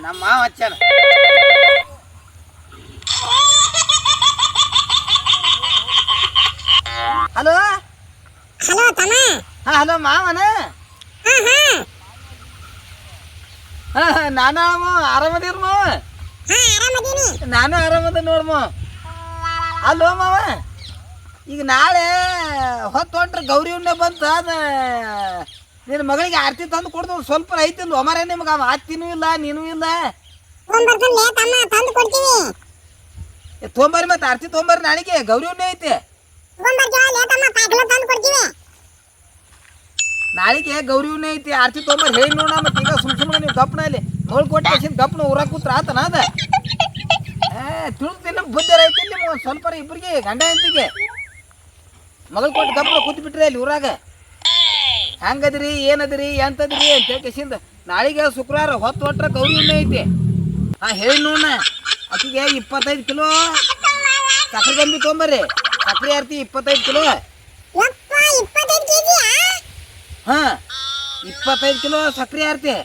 ನಮ್ಮ ಮಾವ ಹಚ್ಚಾನ. Hello hello ತಮ್ಮ. ಹಾ ಹಲೋ ಮಾವನ. ನಾನು ಆರಾಮದೀರ ಮಾವ? ನಾನು ಆರಾಮದ ನೋಡ್ ಮಾವ. ಅಲ್ಲೋ ಮಾವ, ಈಗ ನಾಳೆ ಹೊತ್ತು ಹೊಂಟ್ರೆ ಗೌರಿ ಹುಣ್ಣೆ ಬಂತು. ಅದು ನಿನ್ನ ಮಗಳಿಗೆ ಆರತಿ ತಂದು ಕೊಡ್ದು ಸ್ವಲ್ಪ ಐತಿಲ್ಲ ಒಮಾರೇ ನಿಮ್ಗೆ. ಆರ್ತಿನೂ ಇಲ್ಲ ನೀನೂ ಇಲ್ಲ. ತೊಂಬರಿ ಮತ್ತೆ ಆರತಿ ತೊಂಬರಿ, ನಾಳೆಗೆ ಗೌರಿ ಹುಣ್ಣೆ ಐತಿ. ನಾಳೆಗೆ ಗೌರಿ ಹುಣ್ಣೆ ಐತಿ, ಆರತಿ ತೊಂಬರಿ ಹೇಳಿ ನೋಡ. ಮತ್ತೆ ಈಗ ಸುಮ್ಮನೆ ನೀವು ಗಪ್ಪನಲ್ಲಿ ನೋಡ್ ಕೊಟ್ಟು ಗಪ್ಪನ ಊರಾಗ ಕೂತ್ರ ಆತನ ಅದ. ತಿಳಿದ್ತಿಲ್ಲ ಬುದ್ಧಿ ಐತಿ ನಿಮ್ಮ ಸ್ವಲ್ಪ ಇಬ್ಬರಿಗೆ ಗಂಡ ಹೆಂಡತಿಗೆ. ಮಗಳು ಕೊಟ್ಟು ಗಪ್ಪನ ಕೂತ್ ಬಿಟ್ರಿ ಅಲ್ಲಿ ಊರಾಗ. ಹೆಂಗದ್ರಿ ಏನದ್ರಿ ಎಂತದ್ರಿ ಅಂತ ಕೇಸಿಂದ ನಾಳೆಗೆ ಶುಕ್ರವಾರ ಹೊತ್ತು ಹೊಟ್ರ ಗೌರಿ ಹುಣ್ಣೆ ಐತಿ. ಹೇಳಿ ನೋಡ. ಆಕಿಗೆ 25 ಕಿಲೋ ಸಕ್ಕರೆ ಗಂಬಿ ತೊಂಬರ್ರಿ. ಸಕ್ಕರೆ ಆರ್ತಿ 25 ಕಿಲೋ. 25 ಕಿಲೋ ಸಕ್ಕರೆ ಆರ್ತಿ.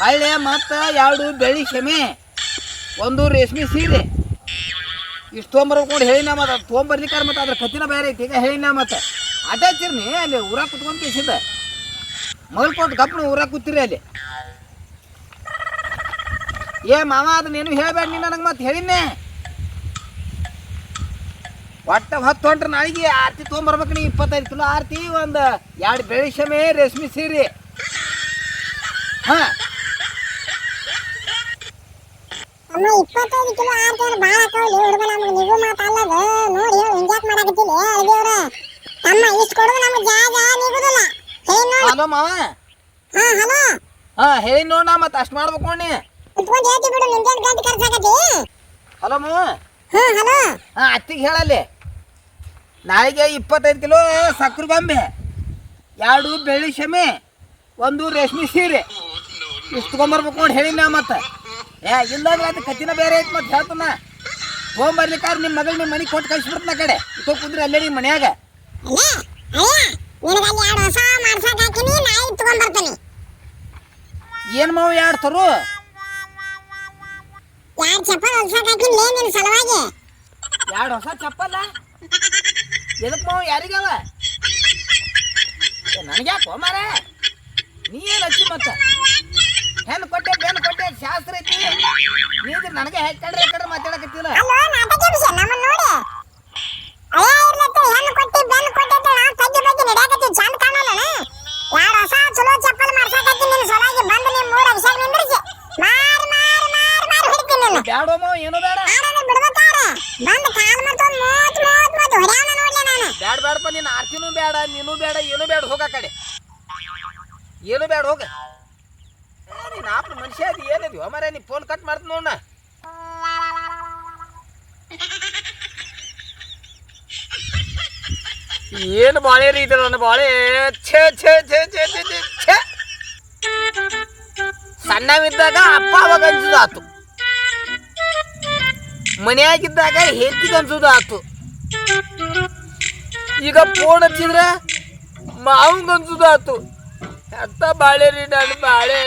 ಹಳ್ಳೆ ಮತ್ತು 2 ಬೆಳ್ಳಿ ಶಮೆ, 1 ರೇಷ್ಮೆ ಸೀರೆ. ಇಷ್ಟು ತೊಂಬರ್ಕೊಂಡು ಹೇಳಿನ. ಮತ್ತು ಅದು ತೊಂಬರ್ಲಿಕ್ಕಾರ ಮತ್ತು ಅದ್ರ ಕತ್ತಿನ ಬೇರೆ ಐತಿ. ಈಗ ಹೇಳಿನ ಮತ್ತೆ ಅಡ್ಡಾಚಿರ್ನಿ ಅಲ್ಲಿ ಊರಾಗ ಕುತ್ಕೊಂಡು ಕೇಸಿಂದ ಮಗಳು ಕೊಟ್ಟು ಗಪ್ಪನ ಊರಾಗ ಕೂತಿರಿ ಅಲ್ಲಿ. ಮಾವ ಅದು ನೀನು ಹೇಳಬೇಡ. ನೀನು ನನಗೆ ಮತ್ತೆ ಹೇಳಿನೇ ಒಟ್ಟು ಹೊತ್ತು ಹೊಂಟ್ರೆ ನಾಳೆಗೆ ಆರತಿ ತೊಗೊಂಬರ್ಬೇಕು ನೀ. 25 ಕಿಲೋ ಆರತಿ, 2 ಬೆಳ್ಳಿ ಶಮೆ, ರೇಷ್ಮೆ ಸೀರೆ. ಹಲೋ ಮಾವ. ಹೇಳಿ ನೋಡ. ಮತ್ತೆ ಅಷ್ಟು ಮಾಡ್ಬೇಕು ನೋಡಿ. ಹಲೋ ಮಾವ. ಅತ್ತಿಗೆ ಹೇಳಲ್ಲಿ ನಾಳೆಗೆ 25 ಕಿಲೋ ಸಕ್ಕರೆ ಗೊಂಬೆ, 2 ಬೆಳ್ಳಿ ಶಮೆ, 1 ರೇಷ್ಮೆ ಸೀರೆ. ಇಷ್ಟು ತೊಗೊಂಬರ್ಬೇಕು ನೋಡಿ ಹೇಳಿನ. ಮತ್ತೆ ಇಲ್ಲಾಂದ್ರೆ ಅದು ಕತ್ತಿನ ಬೇರೆ ಐತೆ. ಮತ್ತೆ ಹೇಳ್ತಾನ ತೊಗೊಂಬರ್ಲಿಕ್ಕಾದ್ರೆ ನಿಮ್ಮ ಮಗಳು ನಿಮ್ಮ ಮನೆಗೆ ಕೊಟ್ಟು ಕಳಿಸ್ಬಿಡ್ತಾನ ಕಡೆ. ಇತ್ತು ಕುಂದ್ರಿ ಅಲ್ಲೇ ನಿಮ್ಮ ಮನ್ಯಾಗ. ಏನು ಮಾವು 2 ತರು? 2 ಚಪ್ಪಲ್ ಹೊಲ್ಸಕ್ಕಾಕಿನ್ಲೇ ನಿನ್ನ ಸಲುವಾಗಿ. 2 ಹೊಸ ಚಪ್ಪಲ್ಲ? ಎದಕ್ಕೆ ಮಾವು? ಯಾರಿಗವ? ನನಗ್ಯಾಕೋ ಮಾರೇ? ನೀ ಏನು ಹಚ್ಚಿ ಮತ್ತೆ ಹೆಣ್ಣು ಕೊಟ್ಟೆ ಬೆನ್ನು ಕೊಟ್ಟೆ ಶಾಸ್ತ್ರ ಐತಿ. ನೀರು ನನಗೆ ಕಡ್ರೆ ಮಾತಾಡಕತ್ತಿಲ್ಲ. ಬ್ಯಾಡೋ ಮಾವ, ಏನು ಬೇಡ. ಬ್ಯಾಡಪ್ಪ, ನೀನು ಆರ್ತಿನೂ ಬೇಡ, ನೀನು ಬೇಡ, ಏನು ಬೇಡ. ಹೋಗ ಕಡೆ, ಏನು ಬೇಡ ಹೋಗ. ನೀನು ಆಪ್ನ ಮನುಷ್ಯ ಅದು ಏನಿದೀವ ಮರ. ನೀ ಫೋನ್ ಕಟ್ ಮಾಡ್ತೀನಿ ನೋಡ. ಏನು ಬಾಳೆ ರೀ ಇದು ನನ್ನ ಬಾಳೆ. ಛೇ ಛೇ ಛೇ ಛೇ ಛೇ ಛೇ ಛೇ. ಸಣ್ಣವಿದ್ದಾಗ ಅಪ್ಪ ಅವಾಗ ಅನ್ಸುದು ಆತು, ಮನೆಯಾಗಿದ್ದಾಗ ಹೆಂಡತಿಗೆ ಅನ್ಸುದು ಆತು. ಈಗ ಫೋನ್ ಹಚ್ಚಿದ್ರೆ ಮಾವಂಗ ಅನ್ಸುದು ಆತು. ಅಂತ ಬಾಳೆ ರೀ ನನ್ನ ಬಾಳೆ.